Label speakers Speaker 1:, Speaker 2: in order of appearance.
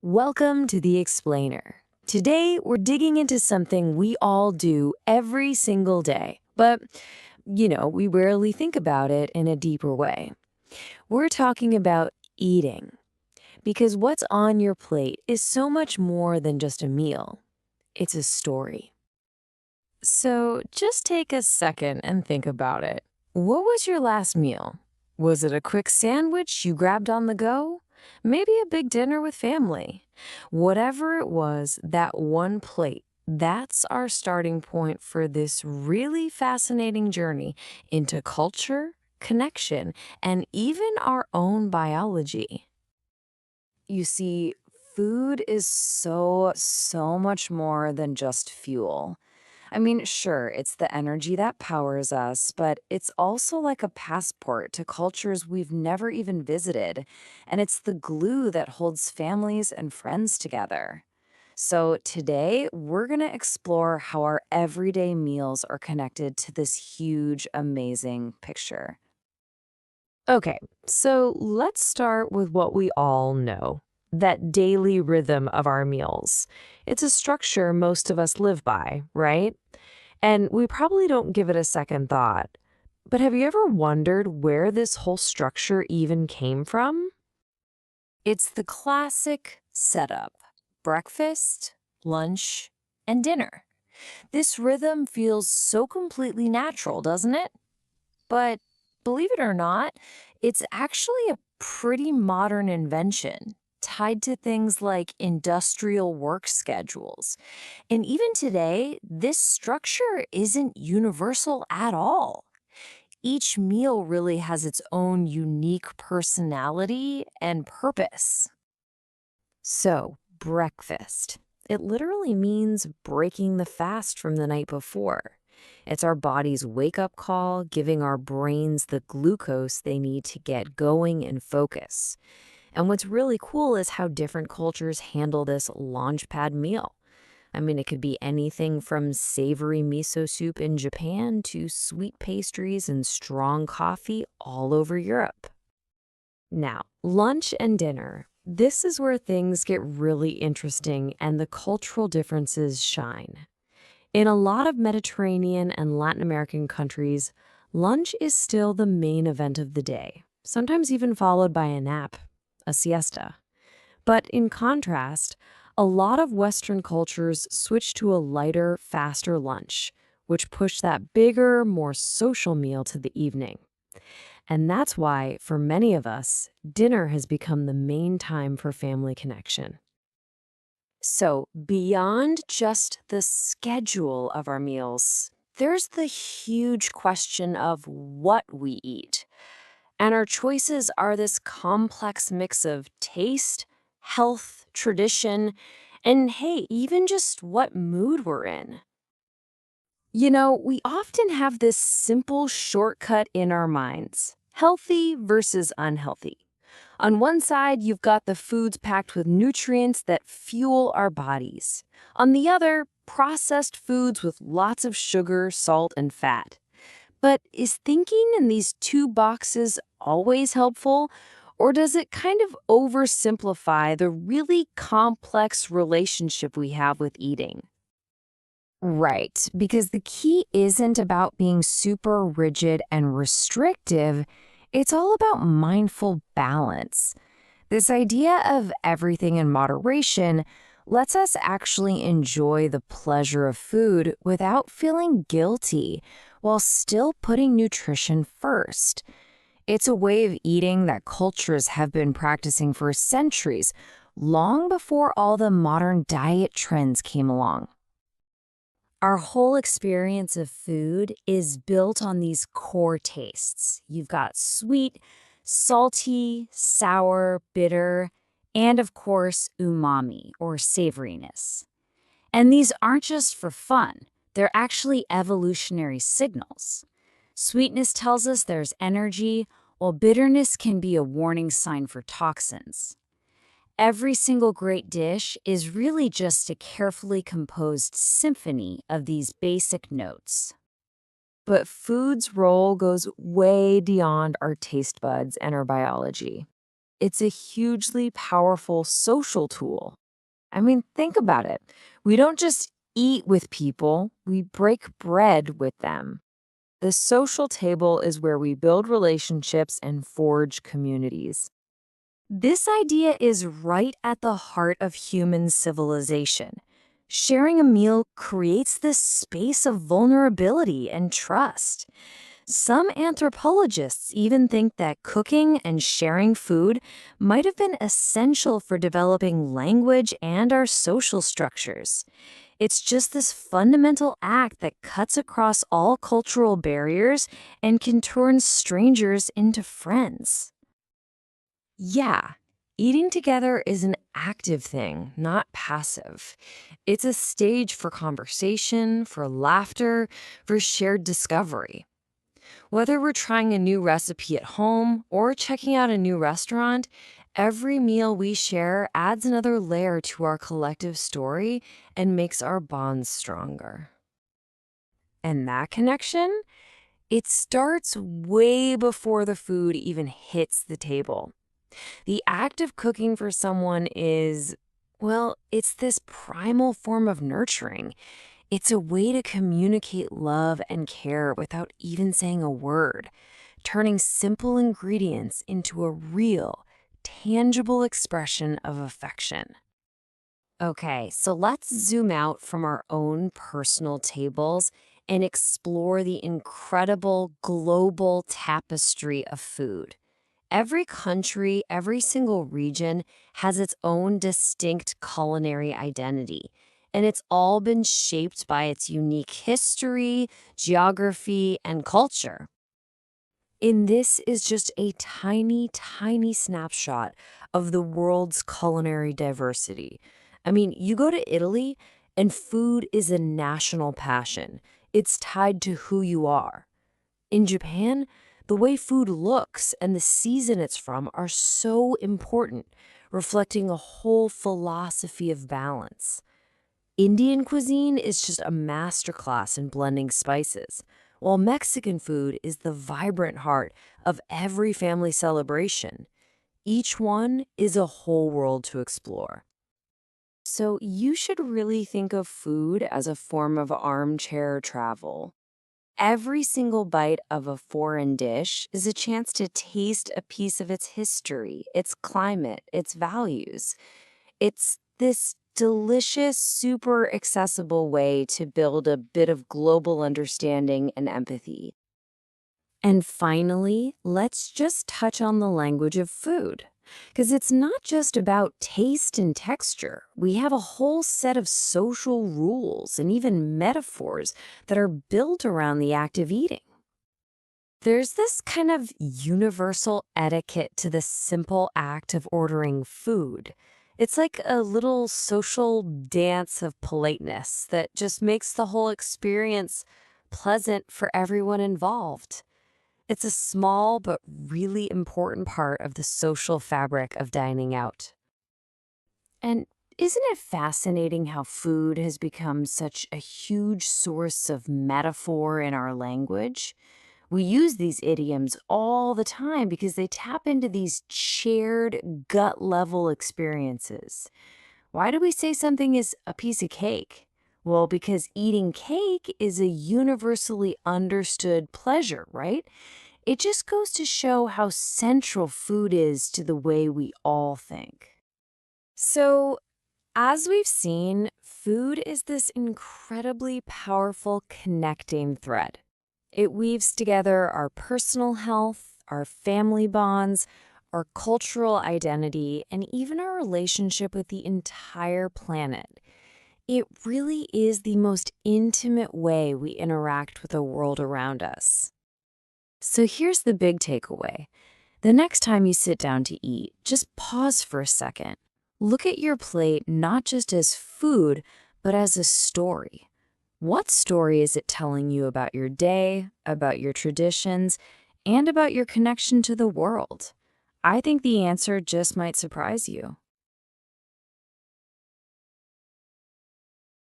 Speaker 1: Welcome to The Explainer. Today, we're digging into something we all do every single day, but, we rarely think about it in a deeper way. We're talking about eating, because what's on your plate is so much more than just a meal. It's a story. So just take a second and think about it. What was your last meal? Was it a quick sandwich you grabbed on the go? Maybe a big dinner with family? Whatever it was, that one plate, that's our starting point for this really fascinating journey into culture, connection, and even our own biology. You see, food is so much more than just fuel. I mean, sure, it's the energy that powers us, but it's also like a passport to cultures we've never even visited. And it's the glue that holds families and friends together. So today, we're going to explore how our everyday meals are connected to this huge, amazing picture. Okay, so let's start with what we all know, that daily rhythm of our meals. It's a structure most of us live by, right? And we probably don't give it a second thought. But have you ever wondered where this whole structure even came from? It's the classic setup: breakfast, lunch, and dinner. This rhythm feels so completely natural, doesn't it? But believe it or not, it's actually a pretty modern invention tied to things like industrial work schedules. And even today, this structure isn't universal at all. Each meal really has its own unique personality and purpose. So, breakfast. It literally means breaking the fast from the night before. It's our body's wake up call, giving our brains the glucose they need to get going and focus. And what's really cool is how different cultures handle this launchpad meal. I mean, it could be anything from savory miso soup in Japan to sweet pastries and strong coffee all over Europe. Now, lunch and dinner. This is where things get really interesting and the cultural differences shine. In a lot of Mediterranean and Latin American countries, lunch is still the main event of the day, sometimes even followed by a nap, a siesta. But in contrast, a lot of Western cultures switch to a lighter, faster lunch, which push that bigger, more social meal to the evening. And that's why, for many of us, dinner has become the main time for family connection. So, beyond just the schedule of our meals, there's the huge question of what we eat. And our choices are this complex mix of taste, health, tradition, and hey, even just what mood we're in. We often have this simple shortcut in our minds: healthy versus unhealthy. On one side, you've got the foods packed with nutrients that fuel our bodies. On the other, processed foods with lots of sugar, salt, and fat. But is thinking in these two boxes always helpful? Or does it kind of oversimplify the really complex relationship we have with eating? Right, because the key isn't about being super rigid and restrictive. It's all about mindful balance. This idea of everything in moderation lets us actually enjoy the pleasure of food without feeling guilty while still putting nutrition first. It's a way of eating that cultures have been practicing for centuries, long before all the modern diet trends came along. Our whole experience of food is built on these core tastes. You've got sweet, salty, sour, bitter, and of course, umami or savoriness. And these aren't just for fun, they're actually evolutionary signals. Sweetness tells us there's energy, while bitterness can be a warning sign for toxins. Every single great dish is really just a carefully composed symphony of these basic notes. But food's role goes way beyond our taste buds and our biology. it's a hugely powerful social tool. I mean, think about it. We don't just eat with people, we break bread with them. The social table is where we build relationships and forge communities. This idea is right at the heart of human civilization. Sharing a meal creates this space of vulnerability and trust. Some anthropologists even think that cooking and sharing food might have been essential for developing language and our social structures. It's just this fundamental act that cuts across all cultural barriers and can turn strangers into friends. Yeah, eating together is an active thing, not passive. It's a stage for conversation, for laughter, for shared discovery. Whether we're trying a new recipe at home or checking out a new restaurant, every meal we share adds another layer to our collective story and makes our bonds stronger. And that connection, it starts way before the food even hits the table. The act of cooking for someone is, well, it's this primal form of nurturing. It's a way to communicate love and care without even saying a word, turning simple ingredients into a real, tangible expression of affection. Okay, so let's zoom out from our own personal tables and explore the incredible global tapestry of food. Every country, every single region has its own distinct culinary identity, and it's all been shaped by its unique history, geography, and culture. And this is just a tiny, tiny snapshot of the world's culinary diversity. I mean, you go to Italy, and food is a national passion. It's tied to who you are. In Japan, the way food looks and the season it's from are so important, reflecting a whole philosophy of balance. Indian cuisine is just a masterclass in blending spices, while Mexican food is the vibrant heart of every family celebration. Each one is a whole world to explore. So you should really think of food as a form of armchair travel. Every single bite of a foreign dish is a chance to taste a piece of its history, its climate, its values. It's this delicious, super accessible way to build a bit of global understanding and empathy. And finally, let's just touch on the language of food. Because it's not just about taste and texture. We have a whole set of social rules and even metaphors that are built around the act of eating. There's this kind of universal etiquette to the simple act of ordering food. It's like a little social dance of politeness that just makes the whole experience pleasant for everyone involved. It's a small but really important part of the social fabric of dining out. And isn't it fascinating how food has become such a huge source of metaphor in our language? We use these idioms all the time because they tap into these shared gut level experiences. Why do we say something is a piece of cake? Well, because eating cake is a universally understood pleasure, right? It just goes to show how central food is to the way we all think. So, as we've seen, food is this incredibly powerful connecting thread. It weaves together our personal health, our family bonds, our cultural identity, and even our relationship with the entire planet. It really is the most intimate way we interact with the world around us. So here's the big takeaway. The next time you sit down to eat, just pause for a second. Look at your plate not just as food, but as a story. What story is it telling you about your day, about your traditions, and about your connection to the world? I think the answer just might surprise you.